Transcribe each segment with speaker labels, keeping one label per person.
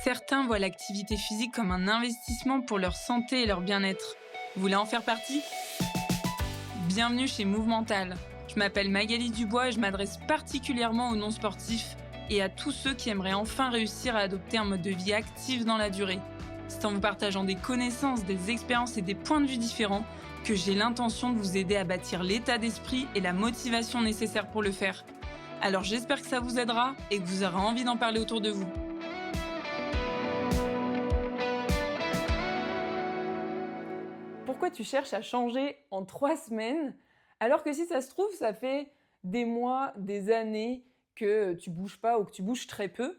Speaker 1: Certains voient l'activité physique comme un investissement pour leur santé et leur bien-être. Vous voulez en faire partie ? Bienvenue chez Movemental. Je m'appelle Magali Dubois et je m'adresse particulièrement aux non-sportifs et à tous ceux qui aimeraient enfin réussir à adopter un mode de vie actif dans la durée. C'est en vous partageant des connaissances, des expériences et des points de vue différents que j'ai l'intention de vous aider à bâtir l'état d'esprit et la motivation nécessaires pour le faire. Alors j'espère que ça vous aidera et que vous aurez envie d'en parler autour de vous.
Speaker 2: Pourquoi tu cherches à changer en 3 semaines alors que si ça se trouve, ça fait des mois, des années que tu bouges pas ou que tu bouges très peu.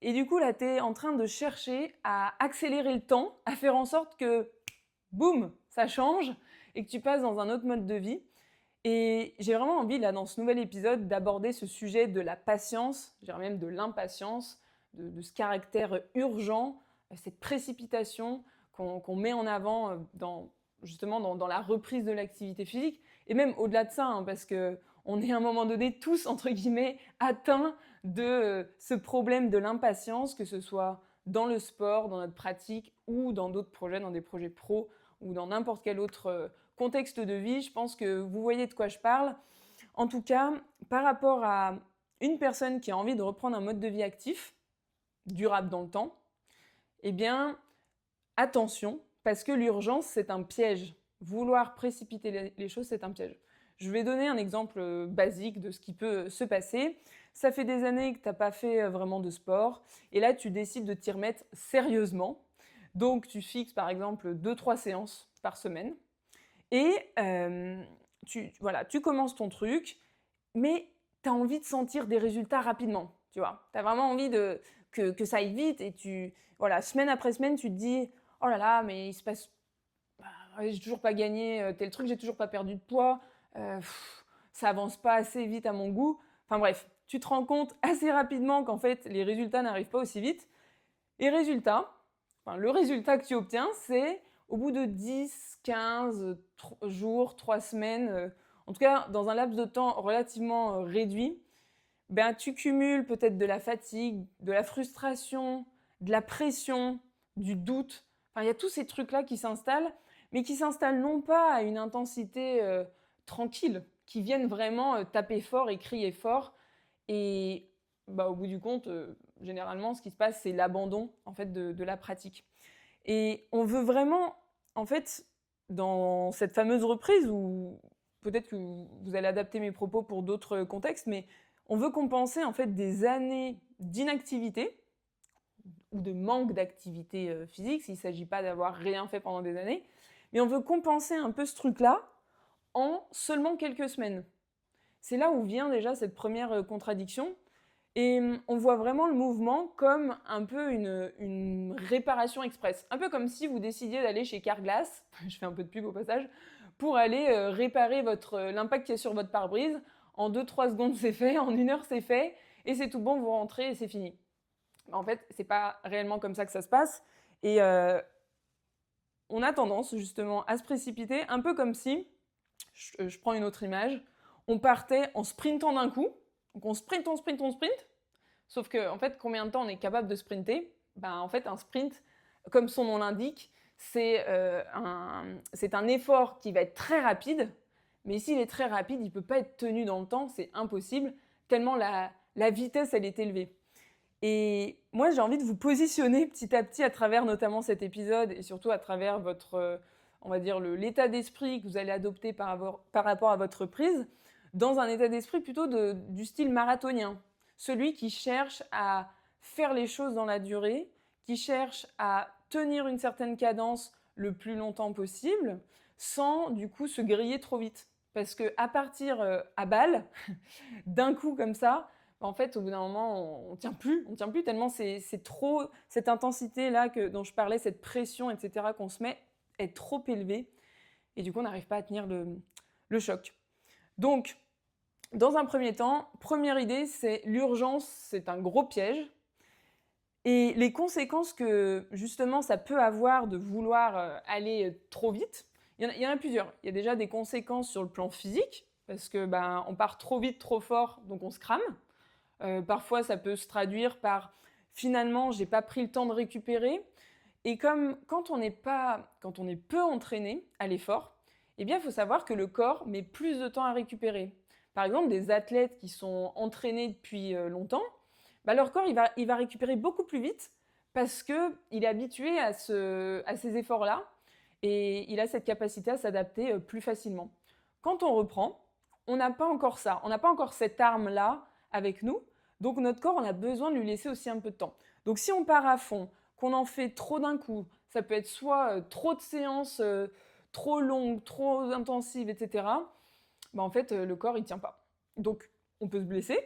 Speaker 2: Et du coup, là, tu es en train de chercher à accélérer le temps, à faire en sorte que, boum, ça change et que tu passes dans un autre mode de vie. Et j'ai vraiment envie, là, dans ce nouvel épisode, d'aborder ce sujet de la patience, je dirais même de l'impatience, de ce caractère urgent, cette précipitation qu'on met en avant justement dans la reprise de l'activité physique. Et même au-delà de ça, parce qu'on est à un moment donné tous, entre guillemets, atteints de ce problème de l'impatience, que ce soit dans le sport, dans notre pratique ou dans d'autres projets, dans des projets pro ou dans n'importe quel autre contexte de vie. Je pense que vous voyez de quoi je parle. En tout cas, par rapport à une personne qui a envie de reprendre un mode de vie actif, durable dans le temps, eh bien, attention, parce que l'urgence, c'est un piège. Vouloir précipiter les choses, c'est un piège. Je vais donner un exemple basique de ce qui peut se passer. Ça fait des années que tu n'as pas fait vraiment de sport, et là, tu décides de t'y remettre sérieusement. Donc, tu fixes par exemple 2-3 séances par semaine, et tu commences ton truc, mais tu as envie de sentir des résultats rapidement. Tu vois, tu as vraiment envie que ça aille vite, et semaine après semaine, tu te dis « Oh là là, mais il se passe... j'ai toujours pas gagné tel truc, j'ai toujours pas perdu de poids, ça avance pas assez vite à mon goût. » Enfin bref, tu te rends compte assez rapidement qu'en fait, les résultats n'arrivent pas aussi vite. Et le résultat que tu obtiens, c'est au bout de 10, 15 jours, 3 semaines, en tout cas dans un laps de temps relativement réduit, tu cumules peut-être de la fatigue, de la frustration, de la pression, du doute. Enfin, il y a tous ces trucs-là qui s'installent, mais qui s'installent non pas à une intensité tranquille, qui viennent vraiment taper fort et crier fort. Et au bout du compte, généralement, ce qui se passe, c'est l'abandon en fait, de la pratique. Et on veut vraiment, en fait, dans cette fameuse reprise, ou peut-être que vous allez adapter mes propos pour d'autres contextes, mais on veut compenser en fait des années d'inactivité ou de manque d'activité physique, s'il ne s'agit pas d'avoir rien fait pendant des années, mais on veut compenser un peu ce truc-là en seulement quelques semaines. C'est là où vient déjà cette première contradiction. Et on voit vraiment le mouvement comme un peu une réparation express. Un peu comme si vous décidiez d'aller chez Carglass, je fais un peu de pub au passage, pour aller réparer l'impact qui est sur votre pare-brise. En 2-3 secondes c'est fait, en 1 heure c'est fait, et c'est tout bon, vous rentrez et c'est fini. En fait, c'est pas réellement comme ça que ça se passe. Et on a tendance justement à se précipiter, un peu comme si, je prends une autre image, on partait en sprintant d'un coup. Donc on sprint. Sauf que, en fait, combien de temps on est capable de sprinter ? En fait, un sprint, comme son nom l'indique, c'est un effort qui va être très rapide. Mais s'il est très rapide, il ne peut pas être tenu dans le temps, c'est impossible, tellement la vitesse, elle est élevée. Et moi, j'ai envie de vous positionner petit à petit à travers notamment cet épisode et surtout à travers votre, on va dire, l'état d'esprit que vous allez adopter par rapport à votre prise, dans un état d'esprit plutôt du style marathonien. Celui qui cherche à faire les choses dans la durée, qui cherche à tenir une certaine cadence le plus longtemps possible, sans du coup se griller trop vite. Parce qu'à partir à balle, d'un coup comme ça, en fait, au bout d'un moment, on tient plus tellement c'est trop, cette intensité-là dont je parlais, cette pression, etc., qu'on se met, est trop élevée. Et du coup, on n'arrive pas à tenir le choc. Donc, dans un premier temps, première idée, c'est l'urgence, c'est un gros piège. Et les conséquences que, justement, ça peut avoir de vouloir aller trop vite, il y en a plusieurs. Il y a déjà des conséquences sur le plan physique, parce que on part trop vite, trop fort, donc on se crame. Parfois, ça peut se traduire par finalement, j'ai pas pris le temps de récupérer. Et comme quand on est peu entraîné à l'effort, eh bien, il faut savoir que le corps met plus de temps à récupérer. Par exemple, des athlètes qui sont entraînés depuis longtemps, bah, leur corps il va récupérer beaucoup plus vite parce qu'il est habitué à ces efforts-là et il a cette capacité à s'adapter plus facilement. Quand on reprend, on n'a pas encore ça, on n'a pas encore cette arme-là avec nous, donc notre corps, on a besoin de lui laisser aussi un peu de temps. Donc si on part à fond, qu'on en fait trop d'un coup, ça peut être soit trop de séances trop longues, trop intensives, etc. Bah, en fait, le corps, il ne tient pas. Donc, on peut se blesser,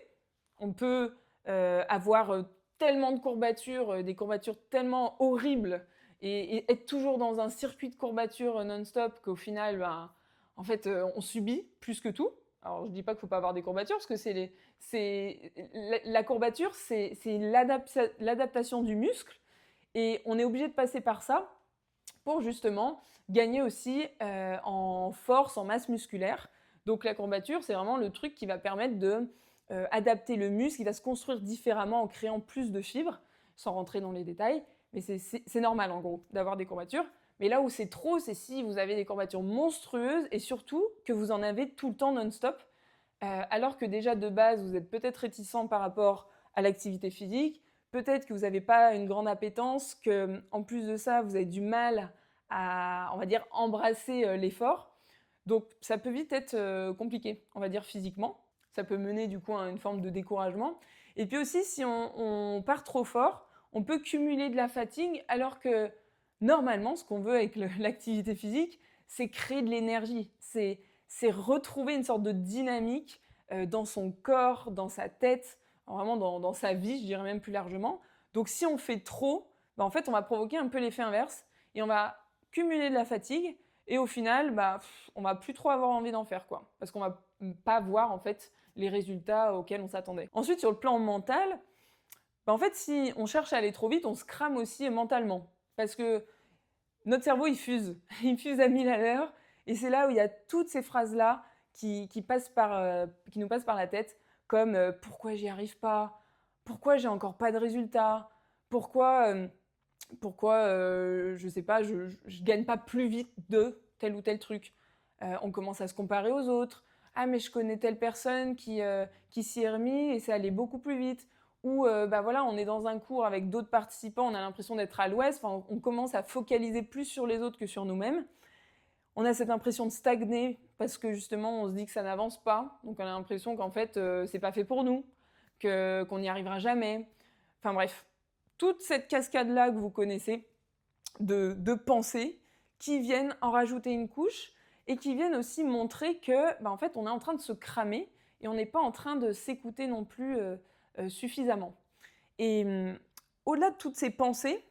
Speaker 2: on peut avoir tellement de courbatures, des courbatures tellement horribles, et être toujours dans un circuit de courbatures non-stop qu'au final, ben, en fait, on subit plus que tout. Alors, je ne dis pas qu'il ne faut pas avoir des courbatures, parce que la courbature, c'est l'adaptation du muscle, et on est obligé de passer par ça pour justement gagner aussi en force, en masse musculaire. Donc la courbature, c'est vraiment le truc qui va permettre de adapter le muscle, qui va se construire différemment en créant plus de fibres, sans rentrer dans les détails. Mais c'est normal en gros d'avoir des courbatures. Mais là où c'est trop, c'est si vous avez des courbatures monstrueuses et surtout que vous en avez tout le temps non-stop, alors que déjà de base, vous êtes peut-être réticent par rapport à l'activité physique, peut-être que vous n'avez pas une grande appétence, qu'en plus de ça, vous avez du mal à, on va dire, embrasser l'effort. Donc ça peut vite être compliqué, on va dire physiquement. Ça peut mener du coup à une forme de découragement. Et puis aussi, si on part trop fort, on peut cumuler de la fatigue, alors que normalement, ce qu'on veut avec l'activité physique, c'est créer de l'énergie. C'est retrouver une sorte de dynamique dans son corps, dans sa tête, vraiment dans sa vie, je dirais même plus largement. Donc si on fait trop, bah, en fait, on va provoquer un peu l'effet inverse et on va cumuler de la fatigue et au final, bah, on va plus trop avoir envie d'en faire, quoi, parce qu'on va pas voir en fait les résultats auxquels on s'attendait. Ensuite, sur le plan mental, bah, en fait, si on cherche à aller trop vite, on se crame aussi mentalement, parce que notre cerveau, il fuse, il fuse à 1000 à l'heure, et c'est là où il y a toutes ces phrases-là qui nous passent par la tête, comme pourquoi j'y arrive pas, pourquoi j'ai encore pas de résultat, pourquoi je sais pas, je gagne pas plus vite de tel ou tel truc. On commence à se comparer aux autres. Ah, mais je connais telle personne qui s'y est remis et ça allait beaucoup plus vite. Ou bah voilà, on est dans un cours avec d'autres participants, on a l'impression d'être à l'ouest, enfin, on commence à focaliser plus sur les autres que sur nous-mêmes. On a cette impression de stagner parce que justement on se dit que ça n'avance pas, donc on a l'impression qu'en fait c'est pas fait pour nous, qu'on n'y arrivera jamais. Enfin bref, toute cette cascade-là que vous connaissez de pensées qui viennent en rajouter une couche et qui viennent aussi montrer que bah, en fait on est en train de se cramer et on n'est pas en train de s'écouter non plus suffisamment. Et au-delà de toutes ces pensées,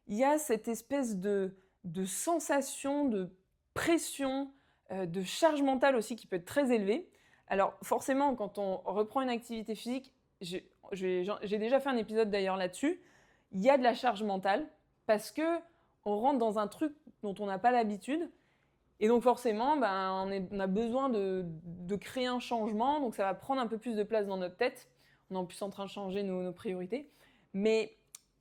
Speaker 2: il y a cette espèce de sensation, de pression, de charge mentale aussi qui peut être très élevée. Alors forcément, quand on reprend une activité physique, j'ai déjà fait un épisode d'ailleurs là-dessus, il y a de la charge mentale parce que on rentre dans un truc dont on n'a pas l'habitude. Et donc forcément, ben, on a besoin de créer un changement, donc ça va prendre un peu plus de place dans notre tête. On est en plus en train de changer nos priorités. Mais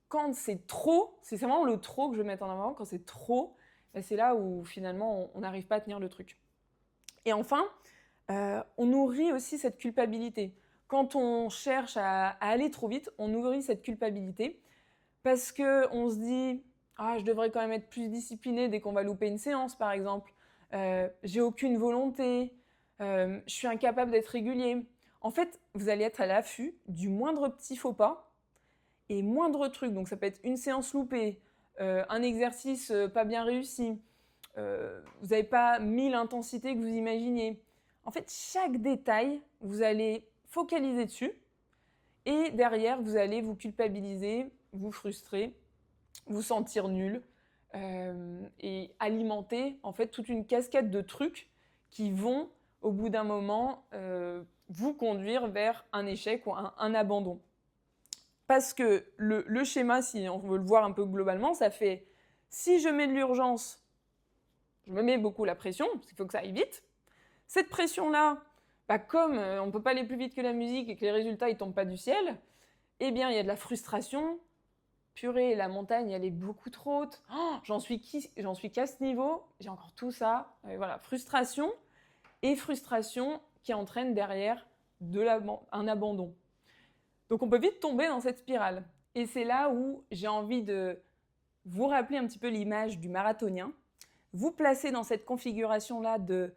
Speaker 2: quand c'est trop, c'est vraiment le trop que je veux mettre en avant, quand c'est trop, ben c'est là où finalement on n'arrive pas à tenir le truc. Et enfin, on nourrit aussi cette culpabilité. Quand on cherche à aller trop vite, on nourrit cette culpabilité parce qu'on se dit « Ah, je devrais quand même être plus discipliné dès qu'on va louper une séance, par exemple. J'ai aucune volonté, je suis incapable d'être régulier. » En fait, vous allez être à l'affût du moindre petit faux pas et moindre truc. Donc ça peut être une séance loupée, un exercice pas bien réussi, vous n'avez pas mis l'intensité que vous imaginiez. En fait, chaque détail, vous allez focaliser dessus et derrière, vous allez vous culpabiliser, vous frustrer, vous sentir nul et alimenter en fait toute une cascade de trucs qui vont, au bout d'un moment, vous conduire vers un échec ou un abandon. Parce que le schéma, si on veut le voir un peu globalement, ça fait si je mets de l'urgence, je me mets beaucoup la pression, parce qu'il faut que ça aille vite. Cette pression-là, bah comme on ne peut pas aller plus vite que la musique et que les résultats ne tombent pas du ciel, eh bien il y a de la frustration, purée, la montagne, elle est beaucoup trop haute. Oh, j'en suis qu'à ce niveau, j'ai encore tout ça. Et voilà, frustration qui entraîne derrière un abandon. Donc on peut vite tomber dans cette spirale. Et c'est là où j'ai envie de vous rappeler un petit peu l'image du marathonien, vous placer dans cette configuration-là de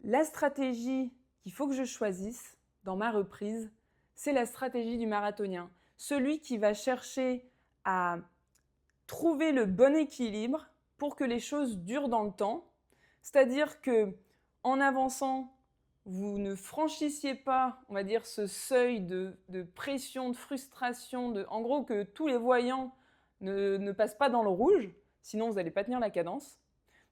Speaker 2: la stratégie qu'il faut que je choisisse dans ma reprise, c'est la stratégie du marathonien. Celui qui va chercher à trouver le bon équilibre pour que les choses durent dans le temps. C'est-à-dire que en avançant, vous ne franchissiez pas, on va dire, ce seuil de pression, de frustration, en gros que tous les voyants ne passent pas dans le rouge, sinon vous n'allez pas tenir la cadence.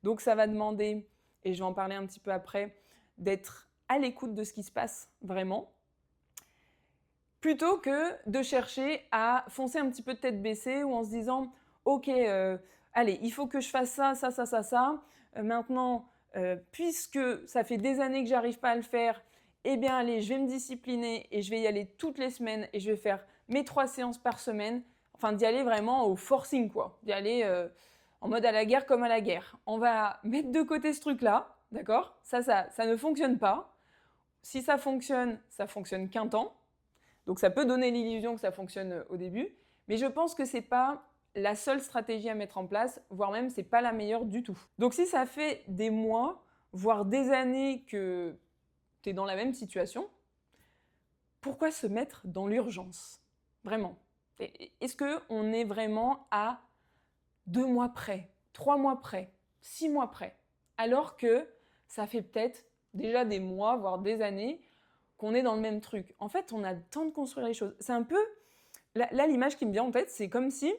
Speaker 2: Donc ça va demander, et je vais en parler un petit peu après, d'être à l'écoute de ce qui se passe vraiment, plutôt que de chercher à foncer un petit peu de tête baissée ou en se disant « Ok, allez, il faut que je fasse ça, ça, ça, ça, ça. Maintenant, puisque ça fait des années que j'arrive pas à le faire, eh bien allez, je vais me discipliner et je vais y aller toutes les semaines et je vais faire mes 3 séances par semaine. » Enfin, d'y aller vraiment au forcing, quoi. D'y aller en mode à la guerre comme à la guerre. On va mettre de côté ce truc-là, d'accord ? Ça ne fonctionne pas. Si ça fonctionne qu'un temps. Donc ça peut donner l'illusion que ça fonctionne au début, mais je pense que c'est pas la seule stratégie à mettre en place, voire même c'est pas la meilleure du tout. Donc si ça fait des mois, voire des années que tu es dans la même situation, pourquoi se mettre dans l'urgence ? Vraiment. Est-ce qu'on est vraiment à 2 mois près, 3 mois près, 6 mois près, alors que ça fait peut-être déjà des mois, voire des années, qu'on est dans le même truc. En fait, on a le temps de construire les choses. C'est un peu... Là, l'image qui me vient en tête, c'est comme si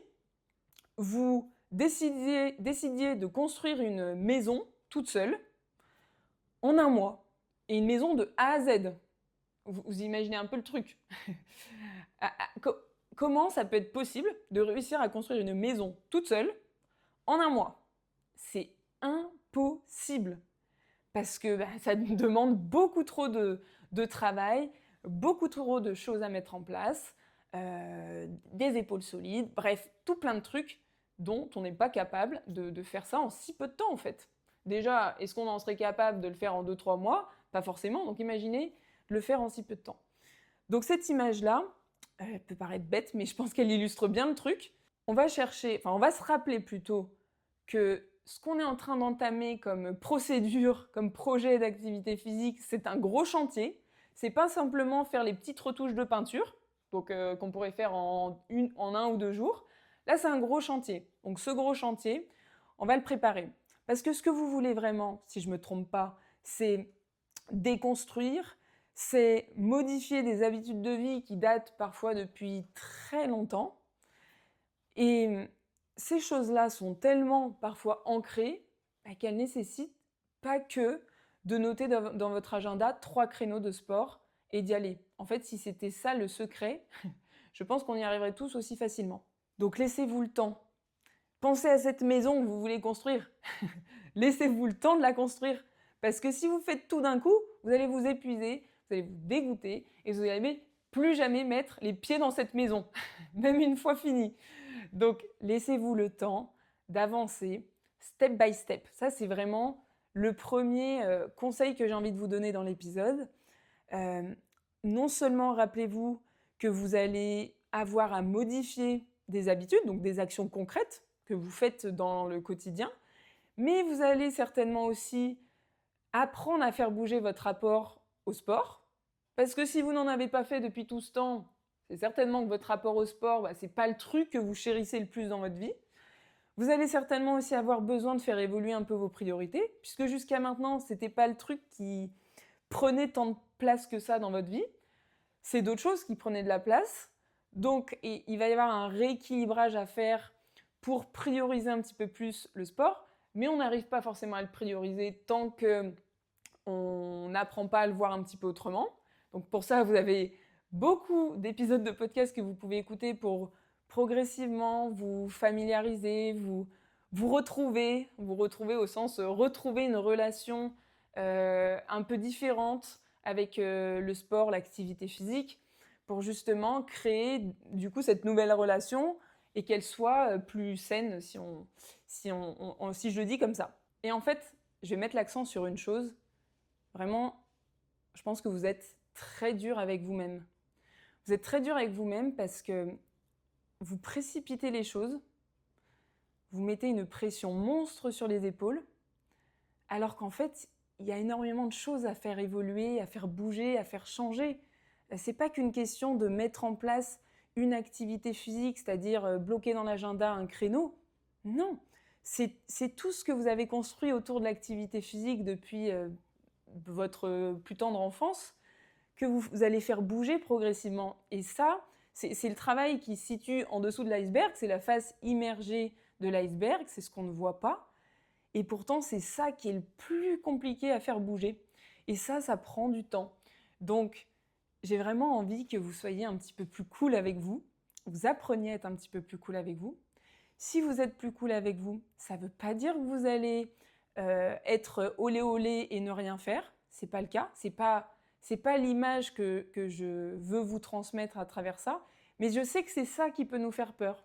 Speaker 2: vous décidiez de construire une maison toute seule en un mois. Et une maison de A à Z. Vous imaginez un peu le truc. Comment ça peut être possible de réussir à construire une maison toute seule en un mois ? C'est impossible. Parce que ça demande beaucoup trop de travail, beaucoup trop de choses à mettre en place, des épaules solides, bref, tout plein de trucs dont on n'est pas capable de faire ça en si peu de temps en fait. Déjà, est-ce qu'on en serait capable de le faire en 2-3 mois ? Pas forcément, donc imaginez le faire en si peu de temps. Donc cette image-là, elle peut paraître bête, mais je pense qu'elle illustre bien le truc. On va se rappeler plutôt que ce qu'on est en train d'entamer comme procédure, comme projet d'activité physique, c'est un gros chantier. C'est pas simplement faire les petites retouches de peinture, donc qu'on pourrait faire en 1 ou 2 jours. Là, c'est un gros chantier. Donc ce gros chantier, on va le préparer. Parce que ce que vous voulez vraiment, si je me trompe pas, c'est déconstruire, c'est modifier des habitudes de vie qui datent parfois depuis très longtemps. Et ces choses-là sont tellement parfois ancrées qu'elles nécessitent pas que de noter dans votre agenda 3 créneaux de sport et d'y aller. En fait, si c'était ça le secret, je pense qu'on y arriverait tous aussi facilement. Donc laissez-vous le temps. Pensez à cette maison que vous voulez construire. Laissez-vous le temps de la construire. Parce que si vous faites tout d'un coup, vous allez vous épuiser, vous allez vous dégoûter et vous n'allez plus jamais mettre les pieds dans cette maison, même une fois fini. Donc, laissez-vous le temps d'avancer step by step. Ça, c'est vraiment le premier conseil que j'ai envie de vous donner dans l'épisode. Non seulement rappelez-vous que vous allez avoir à modifier des habitudes, donc des actions concrètes que vous faites dans le quotidien, mais vous allez certainement aussi apprendre à faire bouger votre rapport au sport. Parce que si vous n'en avez pas fait depuis tout ce temps, c'est certainement que votre rapport au sport, ce n'est pas le truc que vous chérissez le plus dans votre vie. Vous allez certainement aussi avoir besoin de faire évoluer un peu vos priorités, puisque jusqu'à maintenant, ce n'était pas le truc qui prenait tant de place que ça dans votre vie. C'est d'autres choses qui prenaient de la place. Donc, il va y avoir un rééquilibrage à faire pour prioriser un petit peu plus le sport, mais on n'arrive pas forcément à le prioriser tant qu'on n'apprend pas à le voir un petit peu autrement. Donc pour ça, vous avez beaucoup d'épisodes de podcast que vous pouvez écouter pour progressivement vous familiariser, vous retrouver au sens retrouver une relation un peu différente avec le sport, l'activité physique, pour justement créer du coup cette nouvelle relation et qu'elle soit plus saine, si je le dis comme ça. Et en fait, je vais mettre l'accent sur une chose. Vraiment, je pense que vous êtes très dur avec vous-même. Vous êtes très dur avec vous-même parce que vous précipitez les choses, vous mettez une pression monstre sur les épaules, alors qu'en fait, il y a énormément de choses à faire évoluer, à faire bouger, à faire changer. C'est pas qu'une question de mettre en place une activité physique, c'est-à-dire bloquer dans l'agenda un créneau. Non, c'est tout ce que vous avez construit autour de l'activité physique depuis votre plus tendre enfance que vous allez faire bouger progressivement. Et ça, c'est le travail qui se situe en dessous de l'iceberg, c'est la face immergée de l'iceberg, c'est ce qu'on ne voit pas. Et pourtant, c'est ça qui est le plus compliqué à faire bouger. Et ça prend du temps. Donc, j'ai vraiment envie que vous soyez un petit peu plus cool avec vous appreniez à être un petit peu plus cool avec vous. Si vous êtes plus cool avec vous, ça ne veut pas dire que vous allez être olé olé et ne rien faire. C'est pas le cas. C'est pas l'image que je veux vous transmettre à travers ça. Mais je sais que c'est ça qui peut nous faire peur.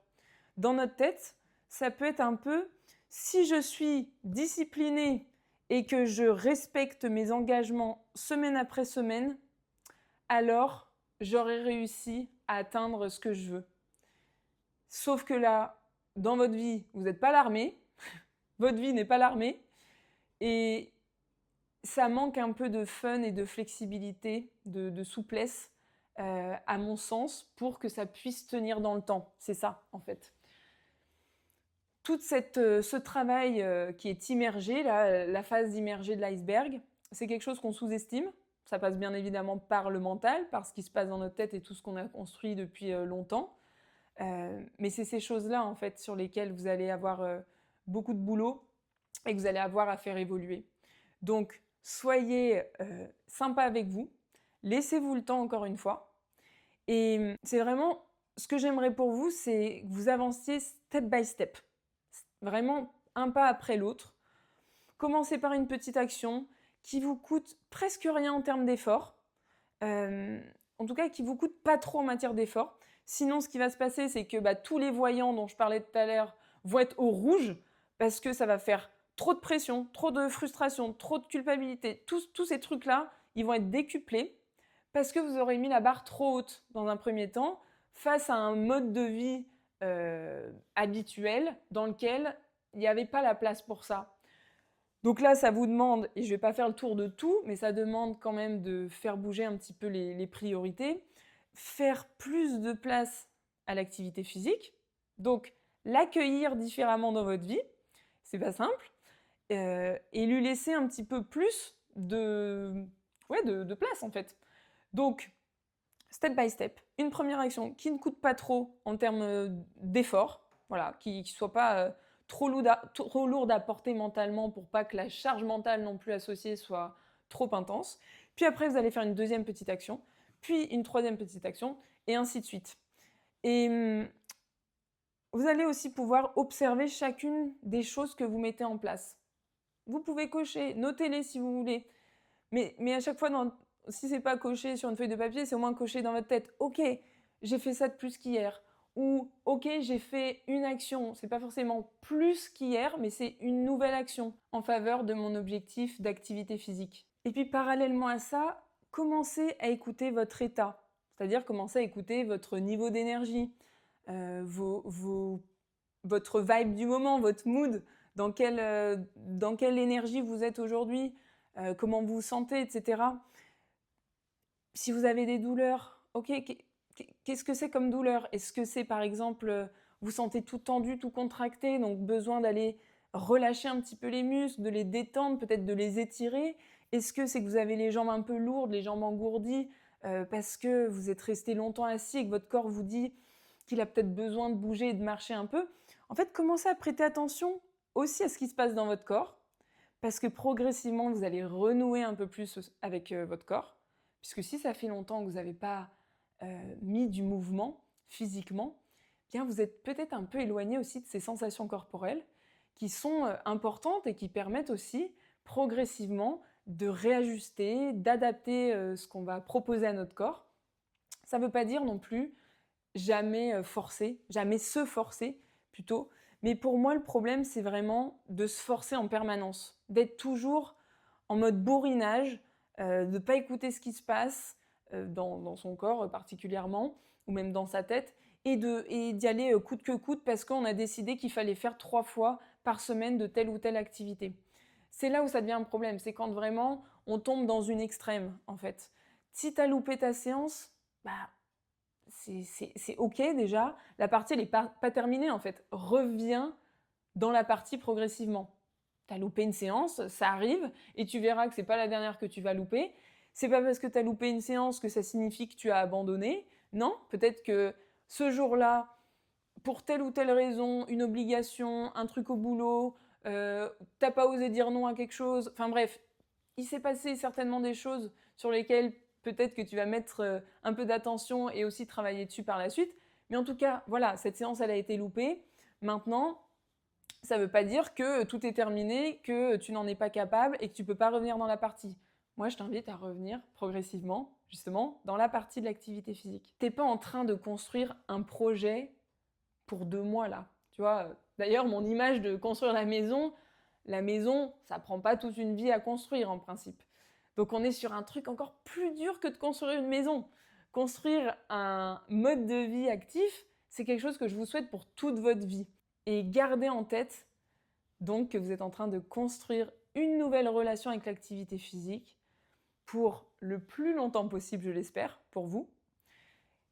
Speaker 2: Dans notre tête, ça peut être un peu, si je suis disciplinée et que je respecte mes engagements semaine après semaine, alors j'aurai réussi à atteindre ce que je veux. Sauf que là, dans votre vie, vous n'êtes pas l'armée, votre vie n'est pas l'armée, et ça manque un peu de fun et de flexibilité, de souplesse, à mon sens, pour que ça puisse tenir dans le temps. C'est ça, en fait. Tout ce travail qui est immergé, là, la phase immergée de l'iceberg, c'est quelque chose qu'on sous-estime. Ça passe bien évidemment par le mental, par ce qui se passe dans notre tête et tout ce qu'on a construit depuis longtemps. Mais c'est ces choses-là, en fait, sur lesquelles vous allez avoir beaucoup de boulot et que vous allez avoir à faire évoluer. Donc, soyez sympa avec vous, laissez-vous le temps encore une fois. Et c'est vraiment, ce que j'aimerais pour vous, c'est que vous avanciez step by step. Vraiment un pas après l'autre. Commencez par une petite action qui vous coûte presque rien en termes d'effort. En tout cas, qui vous coûte pas trop en matière d'effort. Sinon, ce qui va se passer, c'est que tous les voyants dont je parlais tout à l'heure vont être au rouge parce que ça va faire trop de pression, trop de frustration, trop de culpabilité. Tous ces trucs-là, ils vont être décuplés parce que vous aurez mis la barre trop haute dans un premier temps face à un mode de vie habituel dans lequel il n'y avait pas la place pour ça. Donc là, ça vous demande, et je ne vais pas faire le tour de tout, mais ça demande quand même de faire bouger un petit peu les priorités, faire plus de place à l'activité physique, donc l'accueillir différemment dans votre vie, c'est pas simple, et lui laisser un petit peu plus de place en fait. Donc, step by step, une première action qui ne coûte pas trop en termes d'effort, voilà, qui ne soit pas trop lourde à porter mentalement pour pas que la charge mentale non plus associée soit trop intense. Puis après, vous allez faire une deuxième petite action, puis une troisième petite action, et ainsi de suite. Et vous allez aussi pouvoir observer chacune des choses que vous mettez en place. Vous pouvez cocher, notez-les si vous voulez, mais à chaque fois, si c'est pas coché sur une feuille de papier, c'est au moins coché dans votre tête. Ok, j'ai fait ça de plus qu'hier. Ou ok, j'ai fait une action. C'est pas forcément plus qu'hier, mais c'est une nouvelle action en faveur de mon objectif d'activité physique. Et puis parallèlement à ça, commencez à écouter votre état. C'est-à-dire commencez à écouter votre niveau d'énergie, votre vibe du moment, votre mood, dans quelle énergie vous êtes aujourd'hui, comment vous vous sentez, etc. Si vous avez des douleurs, ok, qu'est-ce que c'est comme douleur? Est-ce que c'est par exemple, vous sentez tout tendu, tout contracté, donc besoin d'aller relâcher un petit peu les muscles, de les détendre, peut-être de les étirer? Est-ce que c'est que vous avez les jambes un peu lourdes, les jambes engourdies, parce que vous êtes resté longtemps assis et que votre corps vous dit qu'il a peut-être besoin de bouger et de marcher un peu? En fait, commencez à prêter attention aussi à ce qui se passe dans votre corps, parce que progressivement, vous allez renouer un peu plus avec votre corps, puisque si ça fait longtemps que vous n'avez pas mis du mouvement physiquement, bien vous êtes peut-être un peu éloigné aussi de ces sensations corporelles qui sont importantes et qui permettent aussi progressivement de réajuster, d'adapter ce qu'on va proposer à notre corps. Ça ne veut pas dire non plus jamais forcer, jamais se forcer plutôt. Mais pour moi, le problème, c'est vraiment de se forcer en permanence, d'être toujours en mode bourrinage, de ne pas écouter ce qui se passe dans son corps particulièrement, ou même dans sa tête, et d'y aller coûte que coûte parce qu'on a décidé qu'il fallait faire 3 fois par semaine de telle ou telle activité. C'est là où ça devient un problème, c'est quand vraiment on tombe dans une extrême, en fait. Si tu as loupé ta séance, bah, c'est OK déjà. La partie, elle n'est pas terminée, en fait. Reviens dans la partie progressivement. Tu as loupé une séance, ça arrive, et tu verras que ce n'est pas la dernière que tu vas louper. C'est pas parce que tu as loupé une séance que ça signifie que tu as abandonné. Non, peut-être que ce jour-là, pour telle ou telle raison, une obligation, un truc au boulot, t'as pas osé dire non à quelque chose. Enfin bref, il s'est passé certainement des choses sur lesquelles peut-être que tu vas mettre un peu d'attention et aussi travailler dessus par la suite. Mais en tout cas, voilà, cette séance, elle a été loupée. Maintenant, ça ne veut pas dire que tout est terminé, que tu n'en es pas capable et que tu ne peux pas revenir dans la partie. Moi, je t'invite à revenir progressivement, justement, dans la partie de l'activité physique. Tu n'es pas en train de construire un projet pour 2 mois, là. Tu vois, d'ailleurs, mon image de construire la maison, ça prend pas toute une vie à construire, en principe. Donc, on est sur un truc encore plus dur que de construire une maison. Construire un mode de vie actif, c'est quelque chose que je vous souhaite pour toute votre vie. Et gardez en tête, donc, que vous êtes en train de construire une nouvelle relation avec l'activité physique pour le plus longtemps possible, je l'espère, pour vous.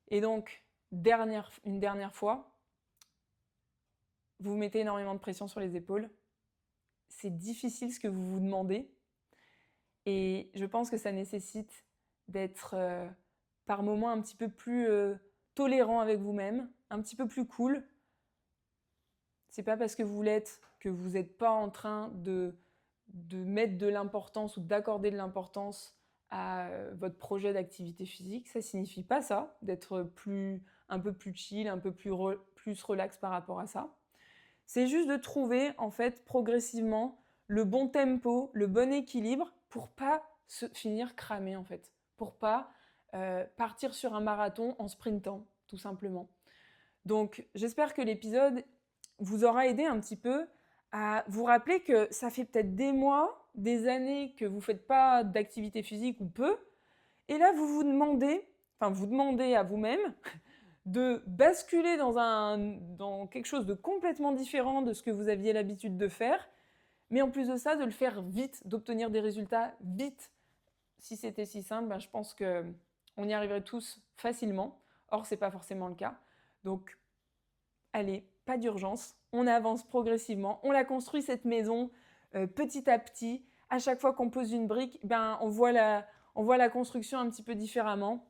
Speaker 2: Et donc, une dernière fois, vous mettez énormément de pression sur les épaules. C'est difficile ce que vous vous demandez. Et je pense que ça nécessite d'être par moments un petit peu plus tolérant avec vous-même, un petit peu plus cool. C'est pas parce que vous l'êtes que vous n'êtes pas en train de mettre de l'importance ou d'accorder de l'importance à votre projet d'activité physique. Ça signifie pas ça, d'être un peu plus chill, un peu plus relax par rapport à ça. C'est juste de trouver, en fait, progressivement, le bon tempo, le bon équilibre pour pas se finir cramé, en fait. Pour pas partir sur un marathon en sprintant, tout simplement. Donc, j'espère que l'épisode vous aura aidé un petit peu à vous rappeler que ça fait peut-être des mois, des années que vous ne faites pas d'activité physique ou peu. Et là, vous demandez à vous-même de basculer dans quelque chose de complètement différent de ce que vous aviez l'habitude de faire, mais en plus de ça, de le faire vite, d'obtenir des résultats vite. Si c'était si simple, je pense qu'on y arriverait tous facilement. Or, ce n'est pas forcément le cas. Donc, allez, pas d'urgence, on avance progressivement, on la construit cette maison petit à petit. À chaque fois qu'on pose une brique, on voit la construction un petit peu différemment,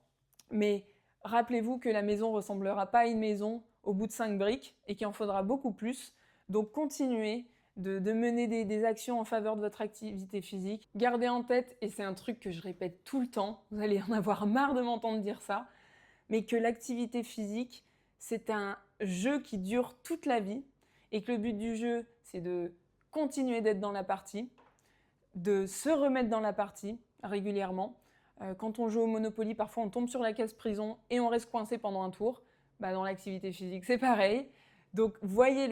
Speaker 2: mais rappelez-vous que la maison ne ressemblera pas à une maison au bout de 5 briques et qu'il en faudra beaucoup plus. Donc continuez de mener des actions en faveur de votre activité physique. Gardez en tête, et c'est un truc que je répète tout le temps, vous allez en avoir marre de m'entendre dire ça, mais que l'activité physique, c'est un jeu qui dure toute la vie et que le but du jeu, c'est de continuer d'être dans la partie, de se remettre dans la partie régulièrement. Quand on joue au Monopoly, parfois on tombe sur la case prison et on reste coincé pendant un tour. Dans l'activité physique, c'est pareil. Donc voyez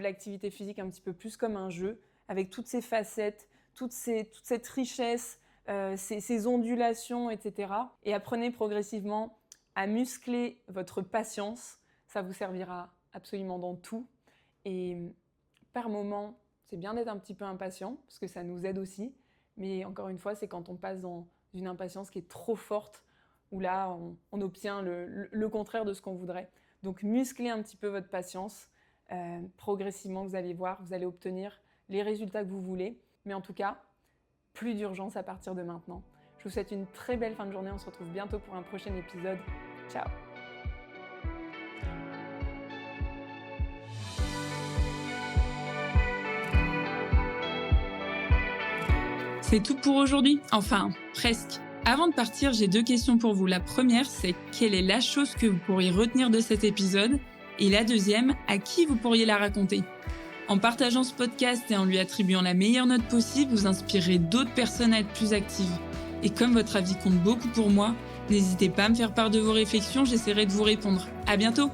Speaker 2: l'activité physique un petit peu plus comme un jeu, avec toutes ses facettes, toute cette richesse, ces ondulations, etc. Et apprenez progressivement à muscler votre patience. Ça vous servira absolument dans tout. Et par moment, c'est bien d'être un petit peu impatient, parce que ça nous aide aussi. Mais encore une fois, c'est quand on passe dans une impatience qui est trop forte, où là, on obtient le contraire de ce qu'on voudrait. Donc, musclez un petit peu votre patience. Progressivement, vous allez voir, vous allez obtenir les résultats que vous voulez. Mais en tout cas, plus d'urgence à partir de maintenant. Je vous souhaite une très belle fin de journée. On se retrouve bientôt pour un prochain épisode. Ciao!
Speaker 1: C'est tout pour aujourd'hui. Enfin, presque. Avant de partir, j'ai 2 questions pour vous. La première, c'est quelle est la chose que vous pourriez retenir de cet épisode ? Et la deuxième, à qui vous pourriez la raconter ? En partageant ce podcast et en lui attribuant la meilleure note possible, vous inspirerez d'autres personnes à être plus actives. Et comme votre avis compte beaucoup pour moi, N'hésitez pas à me faire part de vos réflexions, j'essaierai de vous répondre. À bientôt!